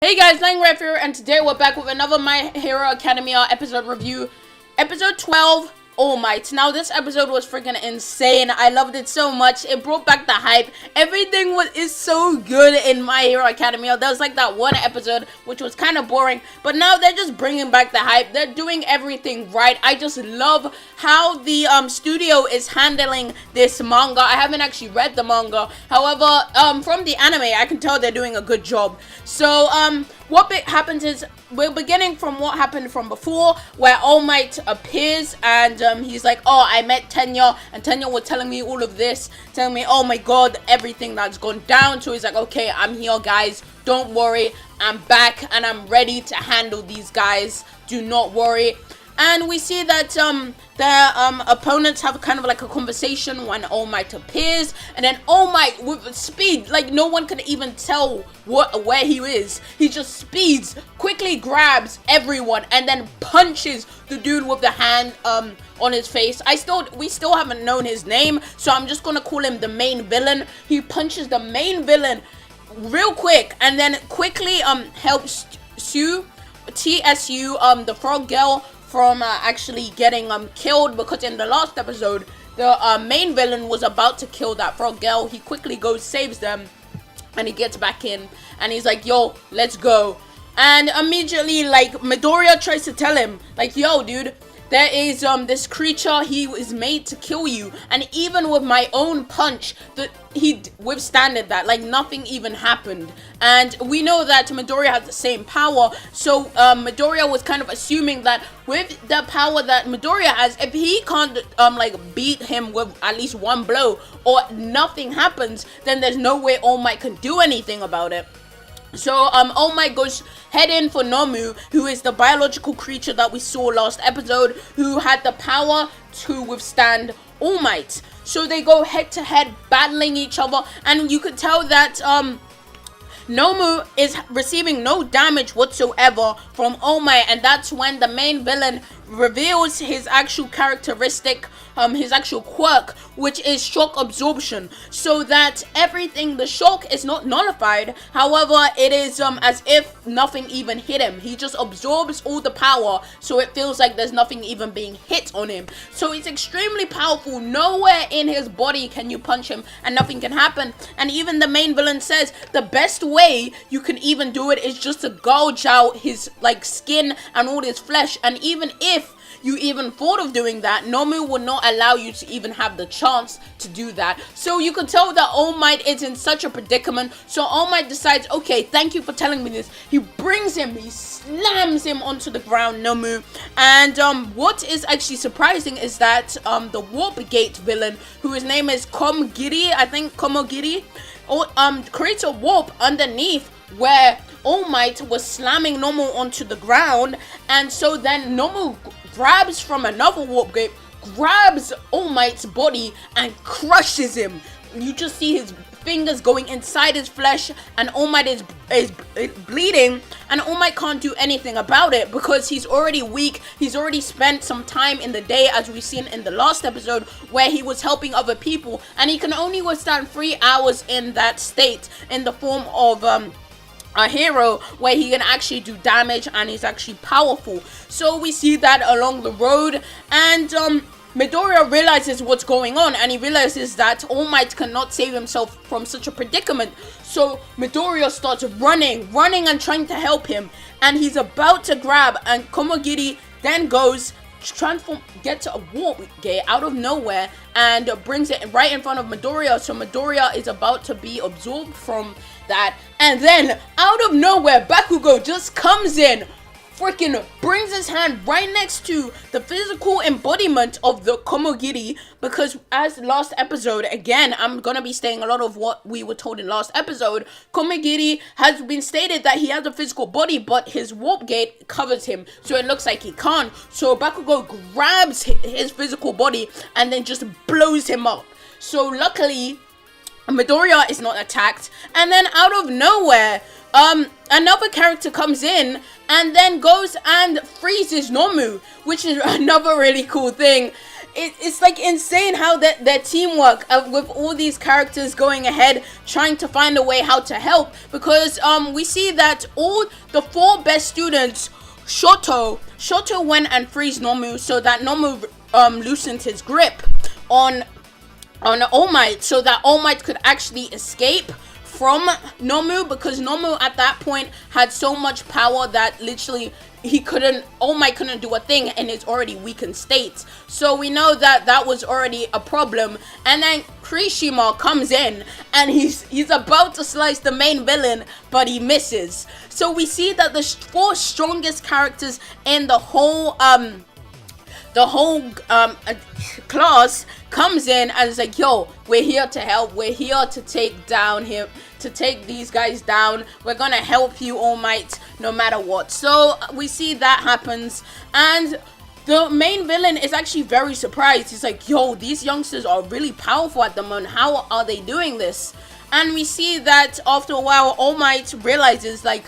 Hey guys, lightningrafh here, and today we're back with another My Hero Academia episode review. Episode 12, All Might. Now this episode was freaking insane. I loved it so much. It brought back the hype. Everything is so good in My Hero Academia. There was like that one episode which was kind of boring, but now they're just bringing back the hype. They're doing everything right. I just love how the studio is handling this manga. I haven't actually read the manga. However, from the anime, I can tell they're doing a good job. So, what happens is, we're beginning from what happened from before, where All Might appears, and he's like, oh, I met Tenya, and Tenya was telling me all of this, telling me, oh my god, everything that's gone down. So he's like, okay, I'm here, guys, don't worry, I'm back, and I'm ready to handle these guys, do not worry. And we see that their opponents have kind of like a conversation when All Might appears, and then All Might with speed, like no one can even tell where he is. He just speeds, quickly grabs everyone, and then punches the dude with the hand on his face. We still haven't known his name, so I'm just gonna call him the main villain. He punches the main villain real quick, and then quickly helps TSU, the frog girl, from actually getting killed, because in the last episode the main villain was about to kill that frog girl. He quickly goes, saves them, and he gets back in, and he's like, yo, let's go. And immediately, like, Midoriya tries to tell him, like, yo dude, there is this creature, he is made to kill you, and even with my own punch, he withstanded that, like nothing even happened. And we know that Midoriya has the same power, so Midoriya was kind of assuming that with the power that Midoriya has, if he can't like beat him with at least one blow, or nothing happens, then there's no way All Might can do anything about it. So All Might goes head in for Nomu, who is the biological creature that we saw last episode, who had the power to withstand All Might. So they go head to head, battling each other, and you could tell that Nomu is receiving no damage whatsoever from All Might, and that's when the main villain reveals his actual characteristic, his actual quirk, which is shock absorption, so that the shock is not nullified. However, it is as if nothing even hit him. He just absorbs all the power, so it feels like there's nothing even being hit on him. So it's extremely powerful. Nowhere in his body can you punch him and nothing can happen. And even the main villain says the best way you can even do it is just to gouge out his like skin and all his flesh. And even if you even thought of doing that, Nomu will not allow you to even have the chance to do that. So you can tell that All Might is in such a predicament. So All Might decides, okay, thank you for telling me this. He brings him, he slams him onto the ground, Nomu. And what is actually surprising is that the Warp Gate villain, whose name is Komogiri, I think Komogiri, creates a warp underneath where All Might was slamming Nomu onto the ground. And so then Nomu grabs from another warp gate, grabs All Might's body and crushes him. You just see his fingers going inside his flesh, and All Might is bleeding, and All Might can't do anything about it because he's already weak. He's already spent some time in the day, as we've seen in the last episode, where he was helping other people, and he can only withstand 3 hours in that state, in the form of a hero where he can actually do damage and he's actually powerful. So we see that along the road, and Midoriya realizes what's going on, and he realizes that All Might cannot save himself from such a predicament. So Midoriya starts running and trying to help him, and he's about to grab, and Komogiri then goes, gets a warp gate out of nowhere and brings it right in front of Midoriya. So Midoriya is about to be absorbed from that, and then out of nowhere Bakugo just comes in, freaking brings his hand right next to the physical embodiment of the Komogiri, because as last episode, again, I'm gonna be saying a lot of what we were told in last episode, Komogiri has been stated that he has a physical body, but his warp gate covers him, so it looks like he can't. So Bakugo grabs his physical body and then just blows him up. So luckily Midoriya is not attacked, and then out of nowhere another character comes in and then goes and freezes Nomu, which is another really cool thing. it's like insane how that teamwork with all these characters going ahead trying to find a way how to help, because we see that all the 4 best students, Shoto went and frees Nomu so that Nomu loosened his grip on All Might, so that All Might could actually escape from Nomu, because Nomu at that point had so much power that literally All Might couldn't do a thing in his already weakened state. So we know that was already a problem. And then Kirishima comes in and he's about to slice the main villain, but he misses. So we see that the 4 strongest characters in the whole class comes in and is like, yo, we're here to help, we're here to take these guys down, we're gonna help you, All Might, no matter what. So we see that happens, and the main villain is actually very surprised. He's like, yo, these youngsters are really powerful at the moment, how are they doing this? And we see that after a while, All Might realizes, like,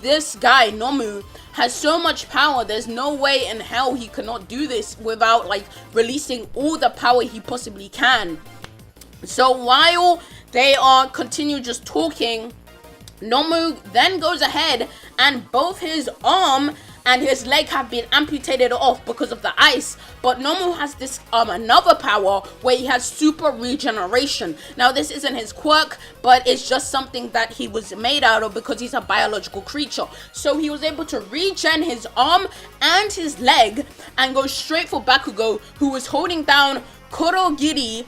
this guy Nomu has so much power, there's no way in hell he cannot do this without like releasing all the power he possibly can. So while they are continue just talking, Nomu then goes ahead and both his arm and his leg have been amputated off because of the ice, but Nomu has this another power where he has super regeneration. Now this isn't his quirk, but it's just something that he was made out of because he's a biological creature. So he was able to regen his arm and his leg and go straight for Bakugo, who was holding down Kurogiri.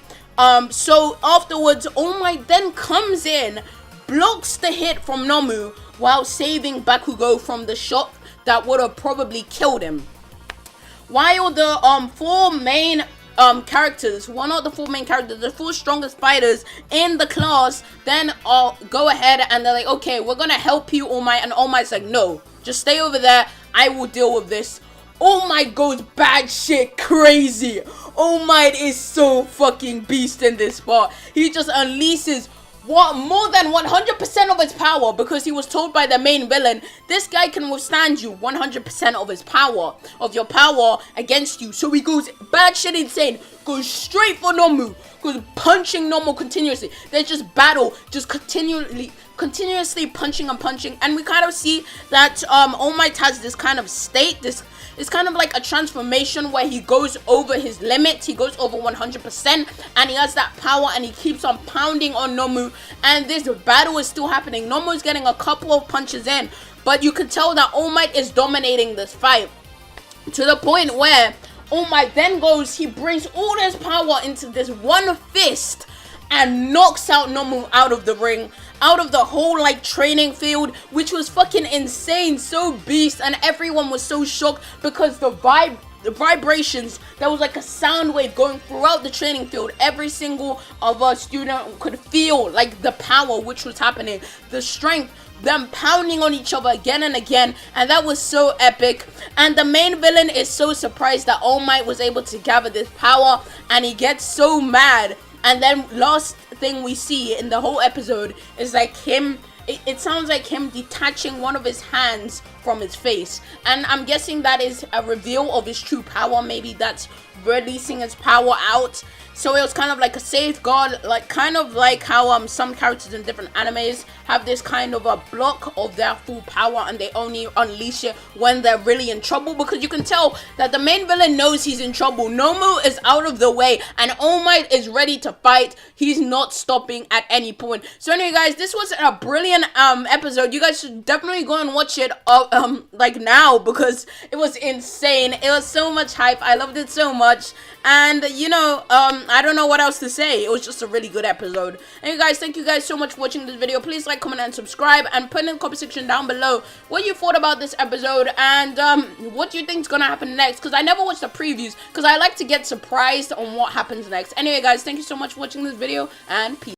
So afterwards, All Might then comes in, blocks the hit from Nomu while saving Bakugo from the shot that would have probably killed him. While the 4 main characters, well, not the 4 main characters, the 4 strongest fighters in the class then go ahead and they're like, okay, we're gonna help you, All Might. And All Might's like, no, just stay over there, I will deal with this. All Might goes bad shit crazy. All Might is so fucking beast in this part. He just unleashes more than 100% of his power, because he was told by the main villain, this guy can withstand you 100% of his power, of your power against you. So he goes bad shit insane, goes straight for Nomu, goes punching Nomu continuously. They just battle, just continuously punching and punching. And we kind of see that All Might has this kind of state, it's kind of like a transformation where he goes over his limit, he goes over 100%, and he has that power and he keeps on pounding on Nomu, and this battle is still happening. Nomu is getting a couple of punches in, but you can tell that All Might is dominating this fight to the point where All Might then goes, he brings all his power into this one fist and knocks out Nomu out of the ring, out of the whole like training field, which was fucking insane, so beast. And everyone was so shocked because the vibrations, there was like a sound wave going throughout the training field. Every single of our student could feel like the power which was happening, the strength, them pounding on each other again and again, and that was so epic. And the main villain is so surprised that All Might was able to gather this power, and he gets so mad. And then last thing we see in the whole episode is like him, it sounds like him detaching one of his hands from his face. And I'm guessing that is a reveal of his true power. Maybe that's releasing his power out. So it was kind of like a safeguard, like kind of like how some characters in different animes have this kind of a block of their full power, and they only unleash it when they're really in trouble, because you can tell that the main villain knows he's in trouble. Nomu is out of the way and All Might is ready to fight. He's not stopping at any point. So anyway guys, this was a brilliant episode. You guys should definitely go and watch it like now, because it was insane. It was so much hype. I loved it so much. And you know, I don't know what else to say. It was just a really good episode. Anyway guys, thank you guys so much for watching this video. Please like, comment, and subscribe, and put in the comment section down below what you thought about this episode, and what you think is gonna happen next, because I never watched the previews, because I like to get surprised on what happens next. Anyway guys, thank you so much for watching this video, and peace.